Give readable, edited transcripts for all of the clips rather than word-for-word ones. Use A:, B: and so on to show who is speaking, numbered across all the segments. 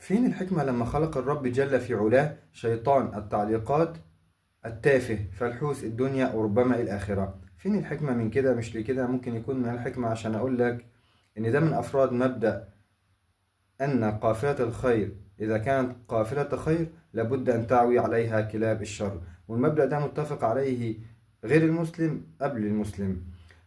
A: فين الحكمة لما خلق الرب جل في علاه شيطان التعليقات التافه فلحوس الدنيا وربما الآخرة؟ فين الحكمة من كده؟ مش لكده ممكن يكون من الحكمة عشان أقول لك إن ده من أفراد مبدأ أن قافلة الخير إذا كانت قافلة خير لابد أن تعوي عليها كلاب الشر، والمبدأ ده متفق عليه غير المسلم قبل المسلم.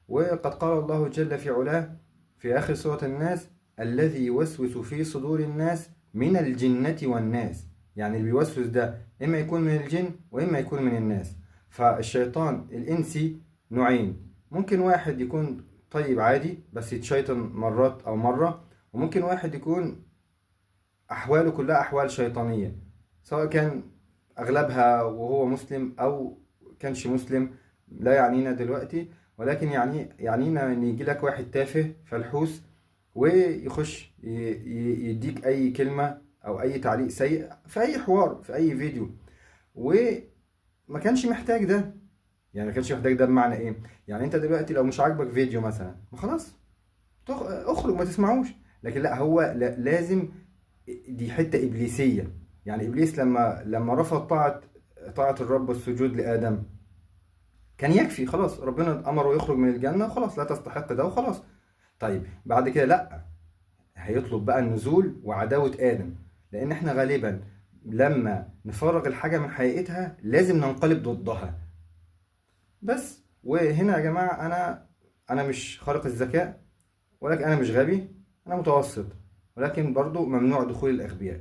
A: وقد قال الله جل في علاه في آخر سورة الناس: الذي يوسوس في صدور الناس من الجنة والناس. يعني اللي بيوسوس ده إما يكون من الجن وإما يكون من الناس. فالشيطان الإنسي نوعين: ممكن واحد يكون طيب عادي بس يتشيطن مرات أو مرة، وممكن واحد يكون أحواله كلها أحوال شيطانية، سواء كان أغلبها وهو مسلم أو كانش مسلم، لا يعنينا دلوقتي. ولكن يعنينا إن يجي لك واحد تافه فلحوس ويخش يديك أي كلمة أو أي تعليق سيء في أي حوار في أي فيديو، وما كانش محتاج ده. يعني ما كانش محتاج ده بمعنى إيه؟ يعني أنت دلوقتي لو مش عاجبك فيديو مثلا، ما خلاص اخرج ما تسمعوش. لكن لا، هو لازم، دي حتة إبليسية. يعني إبليس لما رفض طاعة الرب والسجود لآدم، كان يكفي خلاص، ربنا أمره يخرج من الجنة وخلاص، لا تستحق ده وخلاص. طيب بعد كده لا، هيطلب بقى النزول وعداوة آدم، لأن احنا غالبا لما نفرغ الحاجة من حقيقتها لازم ننقلب ضدها. بس وهنا يا جماعة أنا مش خارق الذكاء، ولكن أنا مش غبي، أنا متوسط، ولكن برضو ممنوع دخول الأغبياء.